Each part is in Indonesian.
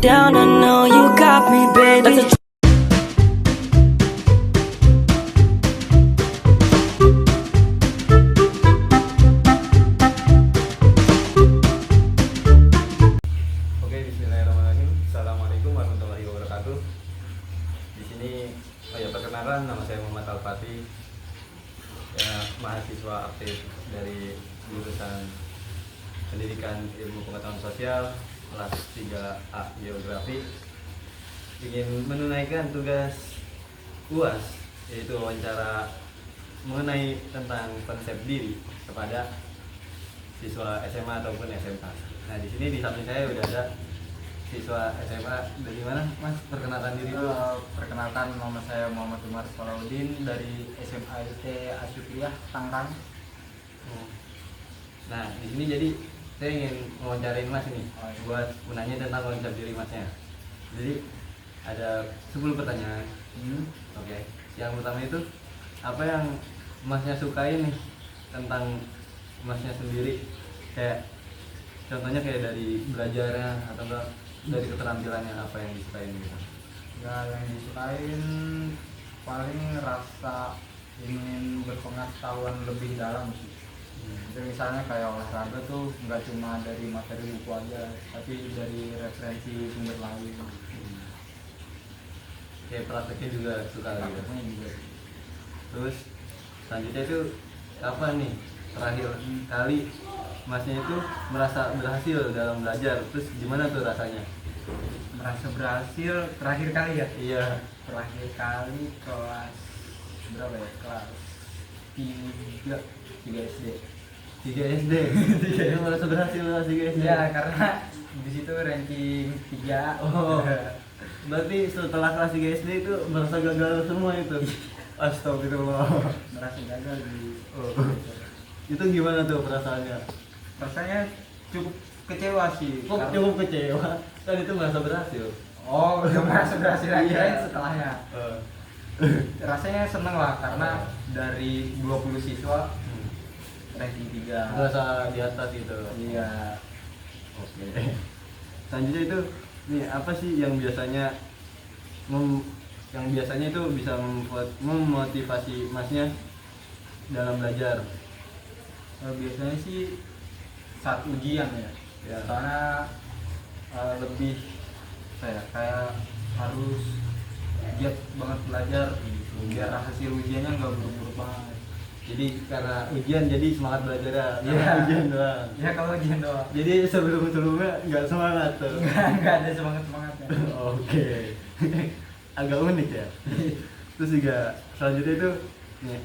down, I know you got me, baby. Oke, bismillahirrahmanirrahim. Assalamualaikum warahmatullahi wabarakatuh. Di sini, perkenalkan, nama saya Muhammad Al-Fatih, mahasiswa aktif dari jurusan Pendidikan Ilmu Pengetahuan Sosial kelas 3A Geografi. Ingin menunaikan tugas UAS, yaitu wawancara mengenai tentang konsep diri kepada siswa SMA ataupun SMK. Nah, di sini di samping saya udah ada siswa SMA dari mana, Mas? Perkenalkan diri dulu. Perkenalkan, nama saya Muhammad Umar Salahuddin dari SMA IT Asyukriyah Tangerang. Nah, di sini jadi saya ingin mewawancarain Mas ini buat menanya tentang konsep diri Masnya. Jadi ada 10 pertanyaan. Oke. Yang pertama itu apa yang Masnya sukai nih tentang Masnya sendiri? Kayak contohnya kayak dari belajarnya atau enggak dari keterampilannya, apa yang disukain gitu? Ya, yang disukain paling rasa ingin berpengetahuan lebih dalam sih. Jadi misalnya kayak olahraga tuh nggak cuma dari materi buku aja, tapi dari referensi sumber lain. Kayak prakteknya juga suka gitu. Prakteknya juga. Terus selanjutnya itu apa nih terakhir kali Masnya itu merasa berhasil dalam belajar, terus gimana tuh rasanya? Merasa berhasil terakhir kali ya? Iya. Terakhir kali kelas berapa ya? Kelas 3 SD. 3 SD. Dia merasa berhasil kelas 3 SD. Ya, karena di situ ranking 3. Oh. Berarti setelah kelas 3 SD itu merasa gagal semua itu. Astagfirullah. Merasa gagal di. Itu gimana tuh perasaannya? Rasanya cukup kecewa sih. Kok cukup kecewa? Kan itu merasa berhasil. Oh, udah merasa berhasil lagi Iya. setelahnya. Rasanya seneng lah karena dari 20 siswa ranking 3. Merasa di atas gitu. Iya. Oke. Selanjutnya itu nih apa sih yang biasanya itu bisa memotivasi Masnya dalam belajar? Biasanya sih saat ujian ya. Ya. Soalnya lebih kayak harus giat banget belajar gitu. Biar hasil ujiannya nggak buruk-buruk banget. Jadi karena ujian jadi semangat belajarnya. Iya. Karena ujian doang. Ya kalau ujian doang. Jadi sebelumnya nggak semangat tuh. Nggak ada semangatnya. Oke. Agak unik ya. Terus juga selanjutnya itu nih,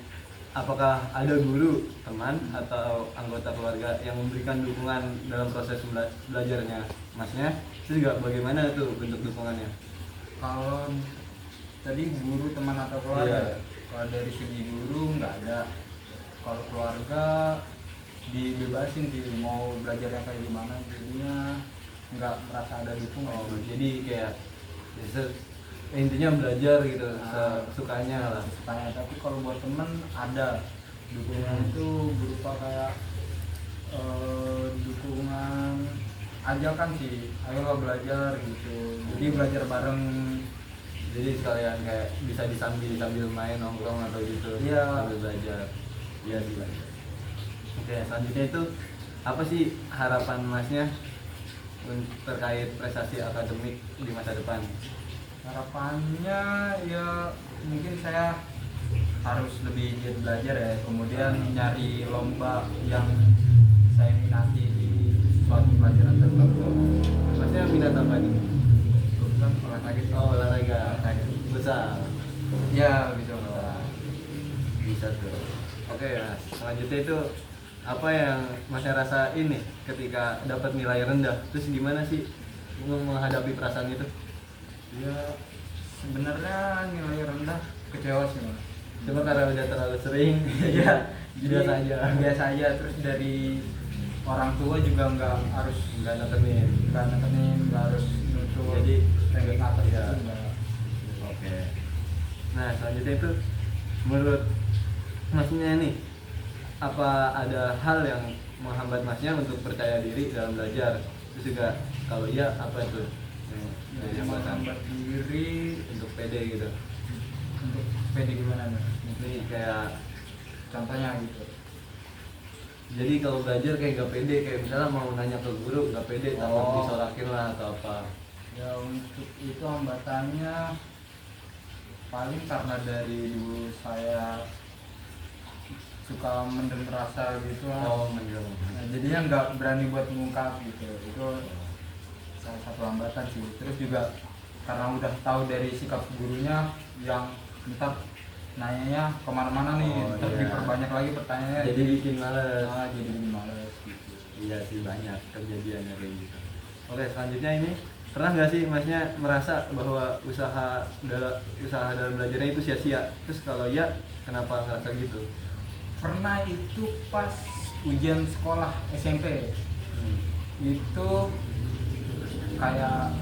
apakah ada guru, teman, atau anggota keluarga yang memberikan dukungan dalam proses belajarnya Masnya? Terus juga bagaimana tuh bentuk dukungannya? Kalau tadi guru, teman atau keluarga, Iya. Kalau dari segi guru nggak ada. Kalau keluarga dibebasin sih mau belajarnya kayak gimana, jadinya nggak merasa ada dukungan. Oh, jadi kayak intinya belajar gitu, sukanya lah. Sukanya. Tapi kalau buat temen ada dukungan itu berupa kayak dukungan ajakan sih, ayolah belajar gitu. Jadi belajar bareng. Jadi sekalian kayak bisa sambil main nongkrong atau gitu. Iya. Sambil belajar. Iya sih belajar. Oke, selanjutnya itu apa sih harapan Masnya terkait prestasi akademik di masa depan? Harapannya ya mungkin saya harus lebih giat belajar ya, kemudian nyari lomba yang saya minati di suatu pelajaran tertentu. Masnya minat apa nih? Kebetulan olahraga. Oh, olahraga. Besar. Ya, bisa lah. Bisa tuh. Oke, Mas. Selanjutnya itu apa yang Masnya rasa ini ketika dapat nilai rendah? Terus gimana sih menghadapi perasaan itu? Ya, sebenarnya nilai rendah kecewa sih mas. Cuma karena udah terlalu sering. Iya, biasa aja. Biasa aja. Terus dari orang tua juga nggak nekenin, nggak harus nuntut. Jadi ranking atas ya. itu enggak. Oke. Nah, selanjutnya itu menurut Masnya nih, apa ada hal yang menghambat Masnya untuk percaya diri dalam belajar? Terus juga kalau iya apa itu? Jadi Yang menghambat diri untuk pede gitu. untuk pede gimana nih? Ini kayak Contohnya gitu. jadi kalau belajar kayak gak pede, kayak misalnya mau nanya ke guru gak pede, takut Oh. disorakin lah atau apa. Ya untuk itu hambatannya paling karena dari dulu saya suka mendem rasa gitu lah. Oh, menjelang. Nah, jadinya nggak berani buat mengungkap gitu. Itu salah satu hambatan sih. Terus juga karena udah tahu dari sikap gurunya yang ntar nanyanya kemana-mana nih, Oh, ntar iya. diperbanyak lagi pertanyaannya. Jadi bikin males. Jadi bikin males gitu. Iya sih, banyak kejadiannya kayak gitu. Oke, selanjutnya ini pernah nggak sih masnya merasa bahwa usaha dalam belajarnya itu sia-sia? Terus kalau iya, kenapa ngerasa gitu? Pernah itu pas ujian sekolah SMP. Itu kayak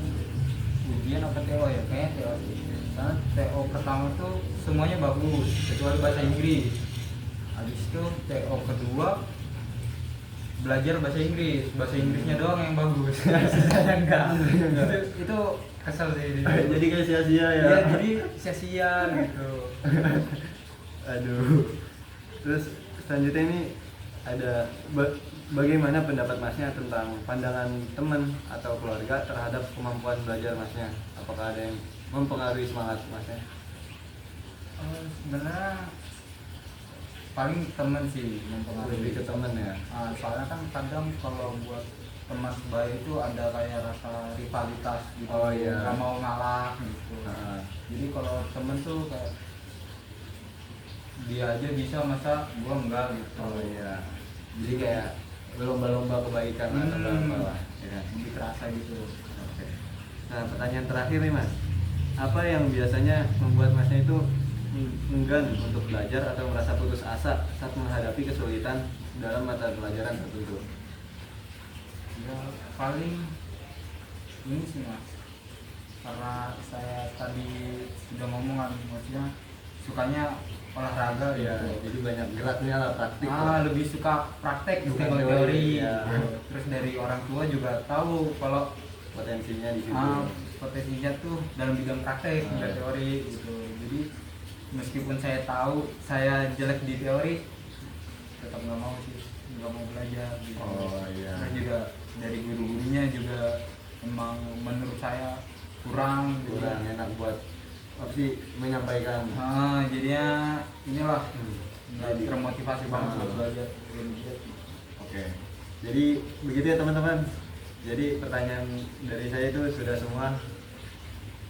ujian apa TO ya, kayaknya TO sih. Karena TO pertama tuh semuanya bagus kecuali bahasa Inggris. Habis itu TO kedua belajar bahasa Inggrisnya doang yang bagus. Sisanya enggak. Itu kesel sih. Jadi kayak sia-sia ya? Iya, jadi sia-sia gitu. Aduh. Terus selanjutnya ini ada bagaimana pendapat masnya tentang pandangan teman atau keluarga terhadap kemampuan belajar masnya? Apakah ada yang mempengaruhi semangat masnya? Sebenarnya paling temen sih mempengaruhi. Lebih ke temen ya? Soalnya kan kadang kalau buat teman sebaya itu ada kayak rasa rivalitas gitu. Oh, iya. Gak mau ngalah gitu. Nah, Jadi kalau temen tuh kayak dia aja bisa, masa gua enggak gitu. oh iya. Jadi kayak berlomba-lomba kebaikan atau apa lah, ya kan? Lebih terasa gitu. Oke. Nah, pertanyaan terakhir nih mas, apa yang biasanya membuat masnya itu enggan untuk belajar atau merasa putus asa saat menghadapi kesulitan dalam mata pelajaran tertentu? Ya paling ini sih mas, karena saya tadi sudah ngomong kan, maksudnya sukanya olahraga Iya, gitu. jadi banyak geraknya lah, praktik lah. Lebih suka praktek Bukan bukan teori, teori. ya. Terus dari orang tua juga tahu kalau Potensinya di situ. potensinya tuh dalam bidang praktek, bukan teori gitu. Jadi meskipun saya tahu saya jelek di teori, tetap nggak mau sih, nggak mau belajar gitu. Oh iya. Terus juga dari guru-gurunya juga emang menurut saya kurang gitu. Kurang enak buat apa sih menyampaikan. Jadinya inilah nggak Jadi- termotivasi banget buat belajar. Oke. Jadi begitu ya teman-teman. Jadi pertanyaan dari saya itu sudah semua.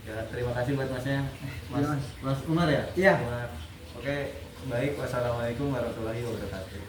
Ya, terima kasih buat masnya. Iya, Mas. Mas Umar ya? Iya. Umar. Oke, baik. Wassalamualaikum warahmatullahi wabarakatuh.